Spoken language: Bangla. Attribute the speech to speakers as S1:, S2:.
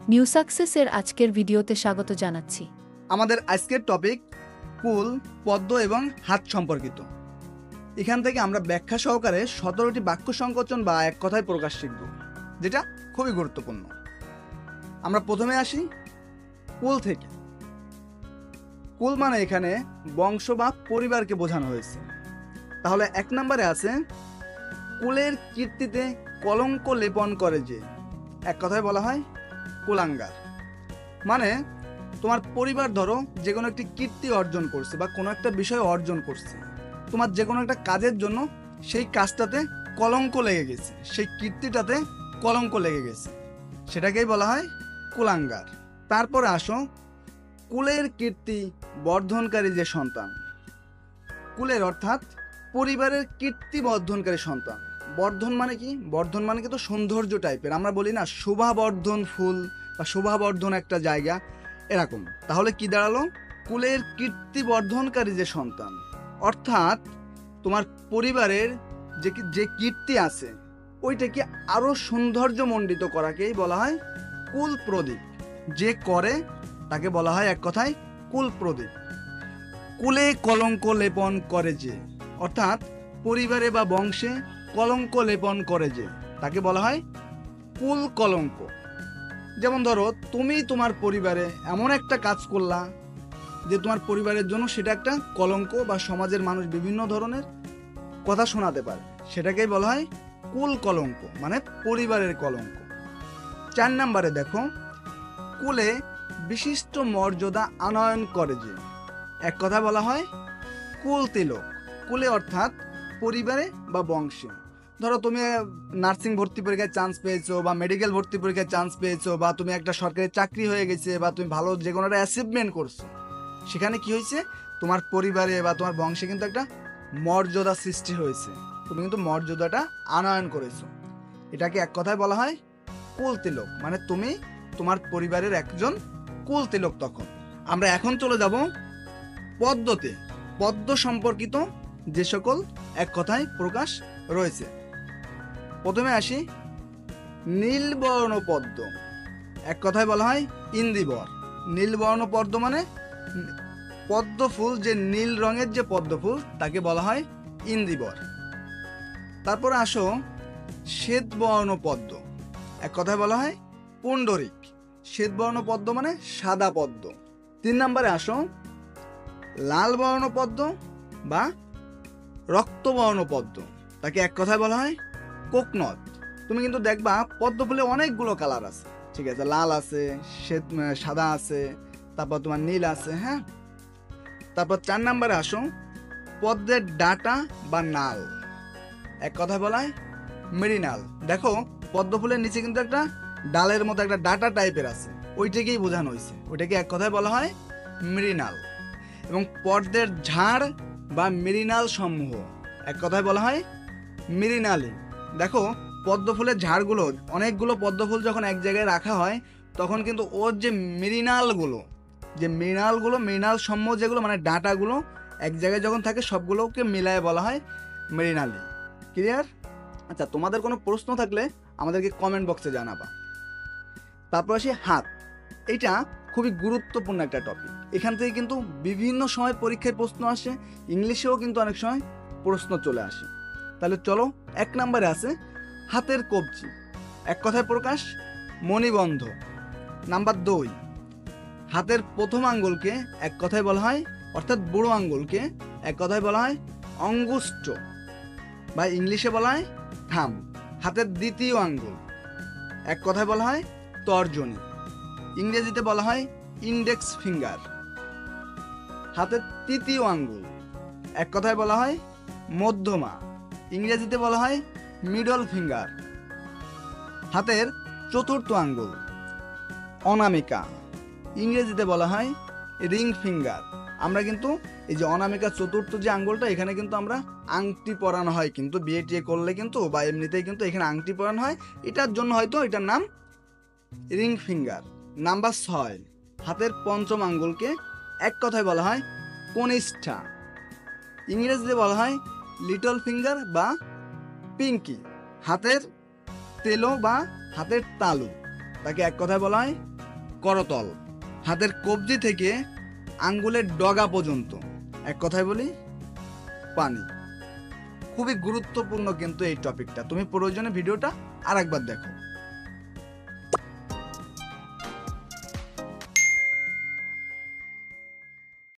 S1: নিউ সাকসেসের আজকের ভিডিওতে স্বাগত জানাচ্ছি।
S2: আমাদের আজকের টপিক কুল, পদ্ম এবং হাত সম্পর্কিত। এখান থেকে আমরা ব্যাখ্যা সহকারে 17টি বাক্য সংকোচন বা এক কথায় প্রকাশ শিখব, যেটা খুবই গুরুত্বপূর্ণ। আমরা প্রথমে আসি কুল থেকে। কুল মানে এখানে বংশ বা পরিবারকে বোঝানো হয়েছে। তাহলে 1 নম্বরে আছে কুলের কীর্তিতে কলঙ্ক লেপন করে যে, এক কথায় বলা হয় কুলাঙ্গার। মানে তোমার পরিবার ধরো যে কোনো একটি কীর্তি অর্জন করছে বা কোনো একটা বিষয় অর্জন করছে, তোমার যে কোনো একটা কাজের জন্য সেই কাজটাতে কলঙ্ক লেগে গেছে, সেই কীর্তিটাতে কলঙ্ক লেগে গেছে, সেটাকেই বলা হয় কুলাঙ্গার। তারপরে আসো কুলের কীর্তি বর্ধনকারী যে সন্তান। কুলের অর্থাৎ পরিবারের কীর্তি বর্ধনকারী সন্তান। বর্ধন মানে কি? বর্ধন মানে কিন্তু সৌন্দর্য টাইপের, আমরা বলি না শোভাবর্ধন ফুল বা শোভাবর্ধন একটা জায়গা, এরকম। তাহলে কি দাঁড়ালো? কুলের কীর্তি বর্ধনকারী যে সন্তান, অর্থাৎ তোমার পরিবারের যে কীর্তি আছে ওইটাকে আরো সৌন্দর্যমণ্ডিত করাকেই বলা হয় কুল প্রদীপ। যে করে তাকে বলা হয় এক কথায় কুল প্রদীপ। কুলে কলঙ্ক লেপন করে যে, অর্থাৎ পরিবারে বা বংশে কলঙ্ক লেপন করে যে, তাকে বলা হয় কুল কলঙ্ক। যেমন ধরো তুমি তোমার পরিবারে এমন একটা কাজ করলা যে তোমার পরিবারের জন্য সেটা একটা কলঙ্ক, বা সমাজের মানুষ বিভিন্ন ধরনের কথা শোনাতে পারে, সেটাকেই বলা হয় কুল কলঙ্ক, মানে পরিবারের কলঙ্ক। 4 নম্বরে দেখো কুলে বিশিষ্ট মর্যাদা আনয়ন করে যে, এক কথা বলা হয় কুল তিলক। কুলে অর্থাৎ পরিবারে বা বংশে। ধরো তুমি নার্সিং ভর্তি পরীক্ষায় চান্স পেয়েছো, বা মেডিকেল ভর্তি পরীক্ষায় চান্স পেয়েছো, বা তুমি একটা সরকারি চাকরি হয়ে গেছে, বা তুমি ভালো যে কোনো একটা অ্যাচিভমেন্ট করছো, সেখানে কি হয়েছে? তোমার পরিবারে বা তোমার বংশে কিন্তু একটা মর্যাদা সৃষ্টি হয়েছে, তুমি কিন্তু মর্যাদাটা আনয়ন করেছো, এটাকে এক কথায় বলা হয় কুল তিলক। মানে তুমি তোমার পরিবারের একজন কুল তিলক। তখন আমরা এখন চলে যাব পদ্মতে। পদ্ম সম্পর্কিত যে সকল এক কথায় প্রকাশ রয়েছে। প্রথমে আসি নীলবর্ণ পদ্ম, এক কথায় বলা হয় ইন্দিবর। নীলবর্ণ পদ্ম মানে পদ্ম ফুল, যে নীল রঙের যে পদ্ম ফুল তাকে বলা হয় ইন্দিবর। তারপরে আসো শ্বেতবর্ণ পদ্ম, এক কথায় বলা হয় পুণ্ডরিক। শ্বেতবর্ণ পদ্ম মানে সাদা পদ্ম। 3 নম্বরে আসো লাল বর্ণ পদ্ম বা রক্তবর্ণ পদ্ম, তাকে এক কথায় বলা হয় কোকনদ। তুমি কিন্তু দেখবা পদ্ম ফুলে অনেকগুলো কালার আছে, ঠিক আছে, লাল আছে, সাদা আছে, তারপর তোমার নীল আছে, হ্যাঁ। তারপর 4 নম্বরে আসো পদ্মের ডাটা বা নাল, এক কথায় বলা হয় মেরিনাল। দেখো পদ্ম ফুলের নিচে কিন্তু একটা ডালের মতো একটা ডাটা টাইপের আছে, ওইটাকেই বোঝানো হয়েছে, ওইটাকে এক কথায় বলা হয় মেরিনাল। এবং পদ্মের ঝাড় বা মেরিনাল সমূহ, এক কথায় বলা হয় মেরিনালি। দেখো পদ্ম ফুলের ঝাড়গুলো, অনেকগুলো পদ্ম ফুল যখন এক জায়গায় রাখা হয় তখন কিন্তু ওর যে মেরিনালগুলো, মেরিনাল সমূহ যেগুলো মানে ডাঁটাগুলো এক জায়গায় যখন থাকে সবগুলোকে মিলায় বলা হয় মেরিনালি। ক্লিয়ার? আচ্ছা, তোমাদের কোনো প্রশ্ন থাকলে আমাদেরকে কমেন্ট বক্সে জানাবা। তারপর আসি হাত। এইটা খুবই গুরুত্বপূর্ণ একটা টপিক। এখান থেকে কিন্তু বিভিন্ন সময় পরীক্ষায় প্রশ্ন আসে, ইংলিশেও কিন্তু অনেক সময় প্রশ্ন চলে আসে। তাহলে চলো, 1 নম্বরে আছে হাতের কবজি, এক কথায় প্রকাশ মণিবন্ধ। নাম্বার 2, হাতের প্রথম আঙ্গুলকে এক কথায় বলা হয়, অর্থাৎ বুড়ো আঙ্গুলকে এক কথায় বলা হয় অঙ্গুষ্ঠ, বা ইংলিশে বলা হয় থাম। হাতের দ্বিতীয় আঙ্গুল এক কথায় বলা হয় তর্জনী, ইংরেজিতে বলা হয় ইন্ডেক্স ফিঙ্গার। হাতের তৃতীয় আঙ্গুল এক কথায় বলা হয় মধ্যমা, ইংরেজিতে বলা হয় মিডল ফিঙ্গার। হাতের চতুর্থ আঙ্গুল অনামিকা, ইংরেজিতে বলা হয় রিং ফিঙ্গার। আমরা কিন্তু এই যে অনামিকা চতুর্থ যে আঙ্গুলটা, এখানে কিন্তু আমরা আংটি পরানো হয়, কিন্তু বিয়ে টিয়ে করলে কিন্তু বা এমনিতেই কিন্তু এখানে আংটি পরানো হয়, এটার জন্য হয়তো এটার নাম রিং ফিঙ্গার। নাম্বার 6, হাতের পঞ্চম আঙ্গুলকে এক কথায় বলা হয় কনিষ্ঠা, ইংরেজিতে বলা হয় লিটল ফিঙ্গার বা পিঙ্কি। হাতের তেলো বা হাতের তালু, তাকে এক কথায় বলা হয় করতল, হাতের কবজি থেকে আঙ্গুলের ডগা পর্যন্ত, এক কথায় বলি পানি। খুবই গুরুত্বপূর্ণ কিন্তু এই টপিকটা, তুমি প্রয়োজনে ভিডিওটা আরেকবার দেখো।